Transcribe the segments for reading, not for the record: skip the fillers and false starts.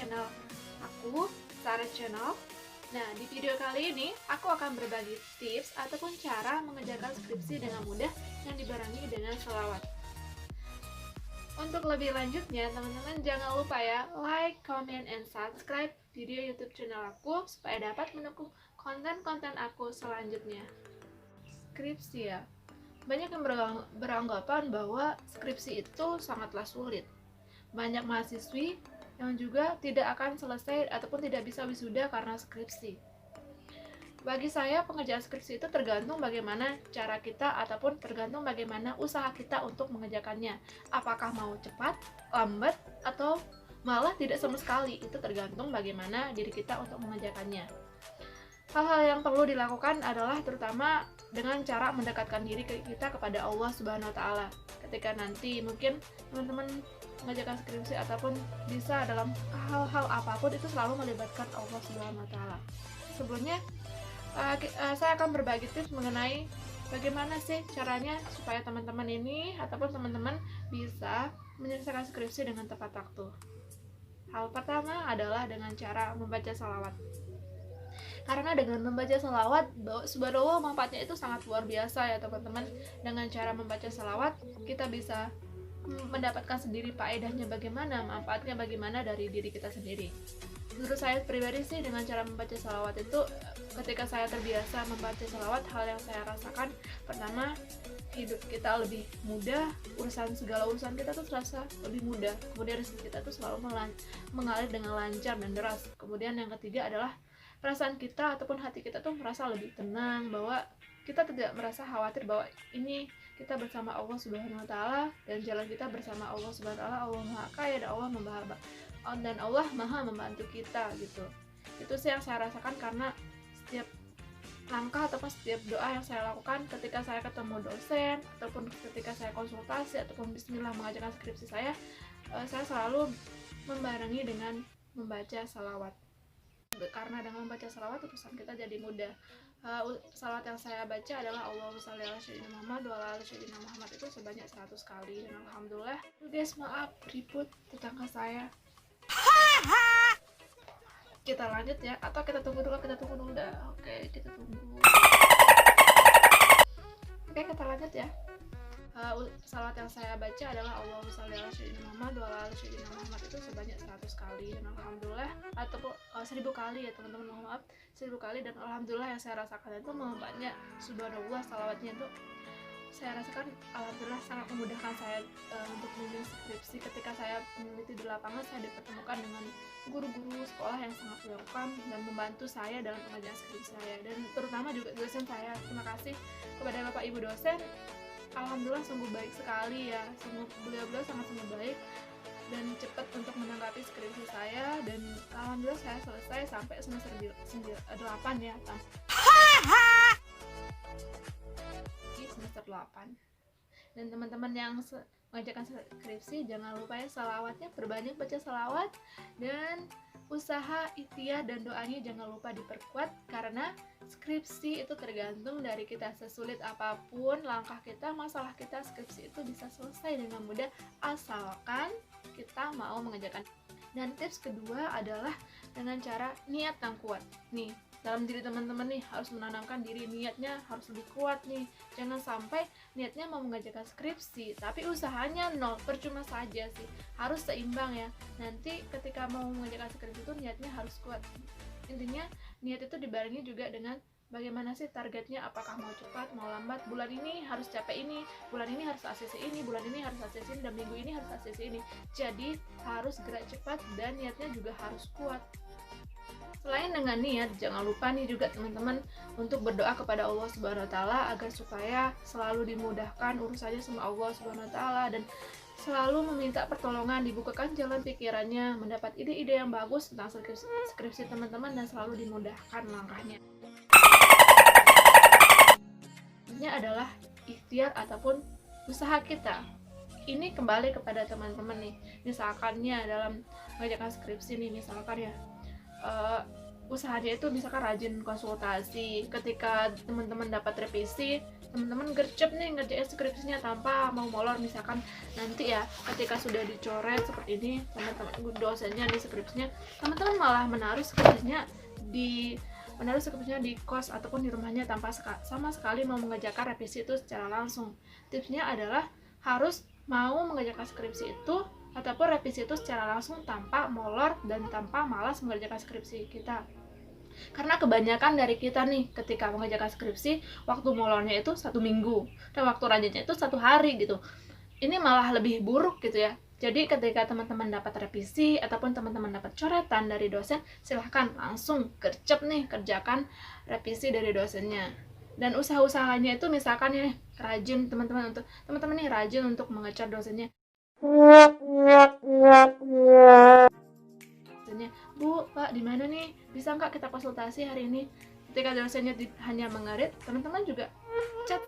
channel aku, Sarah Channel. Nah, di video kali ini aku akan berbagi tips ataupun cara mengerjakan skripsi dengan mudah yang dibarengi dengan sholawat. Untuk lebih lanjutnya, teman-teman jangan lupa ya like, comment, and subscribe video YouTube channel aku supaya dapat mendukung konten-konten aku selanjutnya. Skripsi ya. Banyak yang beranggapan bahwa skripsi itu sangatlah sulit. Banyak mahasiswi yang juga tidak akan selesai ataupun tidak bisa wisuda karena skripsi. Bagi saya, pengerjaan skripsi itu tergantung bagaimana cara kita ataupun tergantung bagaimana usaha kita untuk mengerjakannya. Apakah mau cepat, lambat, atau malah tidak sama sekali. Itu tergantung bagaimana diri kita untuk mengerjakannya. Hal-hal yang perlu dilakukan adalah terutama dengan cara mendekatkan diri kita kepada Allah Subhanahu wa Ta'ala. Ketika nanti mungkin teman-teman mengerjakan skripsi ataupun bisa dalam hal-hal apapun, itu selalu melibatkan Allah Subhanahu wa Ta'ala. Sebelumnya saya akan berbagi tips mengenai bagaimana sih caranya supaya teman-teman ini ataupun teman-teman bisa menyelesaikan skripsi dengan tepat waktu. Hal pertama adalah dengan cara membaca sholawat. Karena dengan membaca sholawat, subhanallah, manfaatnya itu sangat luar biasa ya teman-teman. Dengan cara membaca sholawat, kita bisa mendapatkan sendiri faedahnya bagaimana, manfaatnya bagaimana dari diri kita sendiri. Menurut saya pribadi sih, dengan cara membaca sholawat itu, ketika saya terbiasa membaca sholawat, hal yang saya rasakan pertama, hidup kita lebih mudah, segala urusan kita tuh terasa lebih mudah. Kemudian rezeki kita tuh selalu mengalir dengan lancar dan deras. Kemudian yang ketiga adalah perasaan kita ataupun hati kita tuh merasa lebih tenang, bahwa kita tidak merasa khawatir bahwa ini kita bersama Allah Subhanahu wa Ta'ala dan jalan kita bersama Allah Subhanahu wa Ta'ala. Allah Maha Kaya dan Allah Maha membantu kita gitu. Itu sih yang saya rasakan, karena setiap langkah ataupun setiap doa yang saya lakukan ketika saya ketemu dosen ataupun ketika saya konsultasi ataupun bismillah mengajarkan skripsi saya selalu membarengi dengan membaca salawat. Karena dengan membaca salawat urusan kita jadi mudah. Salawat yang saya baca adalah Allahumma sholli ala sayyidina Muhammad wa ala ali sayyidina Muhammad, itu sebanyak 100 kali. Dan alhamdulillah. Guys, maaf ribut tetangga saya. Kita lanjut ya, atau kita tunggu dulu dah. Oke, kita tunggu. Oke, kita lanjut ya. Salawat yang saya baca adalah Allahumma sholli ala sayyidina Muhammad wa ala ali sayyidina Muhammad, itu sebanyak 100 kali. Dan alhamdulillah, ataupun 1000 kali ya teman-teman, mohon maaf, 1000 kali. Dan alhamdulillah yang saya rasakan itu manfaatnya subhanallah, salawatnya itu saya rasakan alhamdulillah sangat memudahkan saya untuk menulis skripsi. Ketika saya meneliti di lapangan, saya dipertemukan dengan guru-guru sekolah yang sangat welcome dan membantu saya dalam pengerjaan skripsi saya, dan terutama juga dosen saya. Terima kasih kepada Bapak Ibu dosen, alhamdulillah sungguh baik sekali ya. Beliau sangat baik dan cepat untuk menanggapi skripsi saya, dan alhamdulillah saya selesai sampai semester 8 ya, semester 8. Dan teman-teman yang mengerjakan skripsi, jangan lupa ya salawatnya, perbanyak baca salawat, dan usaha ikhtiar dan doanya jangan lupa diperkuat, karena skripsi itu tergantung dari kita. Sesulit apapun langkah kita, masalah kita, skripsi itu bisa selesai dengan mudah asalkan kita mau mengerjakan. Dan tips kedua adalah dengan cara niat yang kuat. Nih, dalam diri teman-teman nih harus menanamkan diri, niatnya harus lebih kuat nih. Jangan sampai niatnya mau mengerjakan skripsi tapi usahanya nol, percuma saja sih. Harus seimbang ya. Nanti ketika mau mengerjakan skripsi itu niatnya harus kuat. Intinya niat itu dibarengi juga dengan bagaimana sih targetnya, apakah mau cepat, mau lambat, bulan ini harus capai ini, bulan ini harus ACC ini, bulan ini harus ACC ini, dan minggu ini harus ACC ini. Jadi harus gerak cepat dan niatnya juga harus kuat. Selain dengan niat, jangan lupa nih juga teman-teman untuk berdoa kepada Allah Subhanahu wa Ta'ala agar supaya selalu dimudahkan urusannya sama Allah Subhanahu wa Ta'ala, dan selalu meminta pertolongan, dibukakan jalan pikirannya, mendapat ide-ide yang bagus tentang skripsi teman-teman, dan selalu dimudahkan langkahnya. Ini adalah ikhtiar ataupun usaha kita. Ini kembali kepada teman-teman nih. Misalkannya dalam mengerjakan skripsi nih, misalkan ya, usahanya itu misalkan rajin konsultasi. Ketika teman-teman dapat revisi, teman-teman gercep nih ngerjain skripsinya tanpa mau molor. Misalkan nanti ya ketika sudah dicoret seperti ini, teman-teman dosennya di skripsinya, teman-teman malah menaruh skripsinya di kos ataupun di rumahnya tanpa sama sekali mau mengerjakan revisi itu secara langsung. Tipsnya adalah harus mau mengerjakan skripsi itu ataupun revisi itu secara langsung tanpa molor dan tanpa malas mengerjakan skripsi kita. Karena kebanyakan dari kita nih ketika mengerjakan skripsi, waktu molornya itu 1 minggu dan waktu rajinnya itu 1 hari gitu. Ini malah lebih buruk gitu ya. Jadi ketika teman-teman dapat revisi ataupun teman-teman dapat coretan dari dosen, silahkan langsung gercep nih kerjakan revisi dari dosennya. Dan usaha-usahanya itu misalkan ya rajin teman-teman nih rajin untuk mengejar dosennya. Bu, Pak, di mana nih? Bisa nggak kita konsultasi hari ini? Ketika dosennya hanya mengerit, teman-teman juga chat.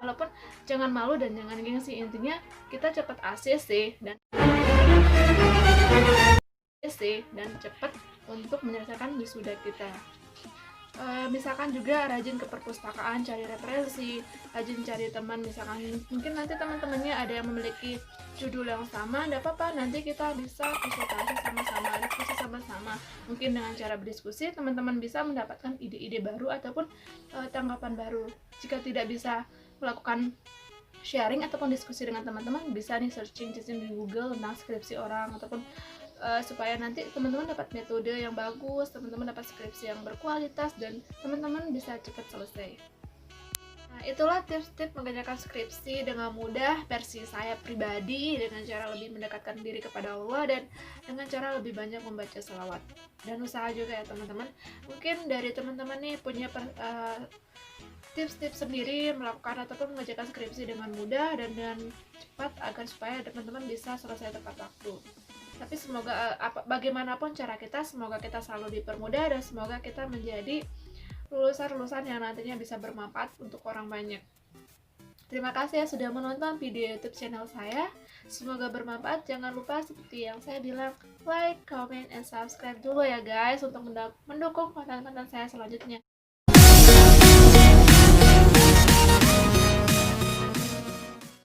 Walaupun jangan malu dan jangan gengsi, intinya kita cepat ACC dan cepat untuk menyelesaikan wisuda kita. Misalkan juga rajin ke perpustakaan cari referensi, rajin cari teman. Misalkan mungkin nanti teman-temannya ada yang memiliki judul yang sama, tidak apa-apa, nanti kita bisa konsultasi sama-sama, diskusi sama-sama. Mungkin dengan cara berdiskusi teman-teman bisa mendapatkan ide-ide baru ataupun tanggapan baru. Jika tidak bisa melakukan sharing ataupun diskusi dengan teman-teman, bisa nih searching di Google tentang skripsi orang ataupun supaya nanti teman-teman dapat metode yang bagus, teman-teman dapat skripsi yang berkualitas, dan teman-teman bisa cepat selesai. Nah, itulah tips-tips mengerjakan skripsi dengan mudah versi saya pribadi, dengan cara lebih mendekatkan diri kepada Allah dan dengan cara lebih banyak membaca selawat dan usaha juga ya teman-teman. Mungkin dari teman-teman nih punya tips-tips sendiri melakukan ataupun mengerjakan skripsi dengan mudah dan dengan cepat agar supaya teman-teman bisa selesai tepat waktu. Tapi semoga bagaimanapun cara kita, semoga kita selalu dipermudah dan semoga kita menjadi lulusan-lulusan yang nantinya bisa bermanfaat untuk orang banyak. Terima kasih ya sudah menonton video YouTube channel saya. Semoga bermanfaat. Jangan lupa seperti yang saya bilang, like, comment, and subscribe dulu ya guys untuk mendukung konten-konten saya selanjutnya.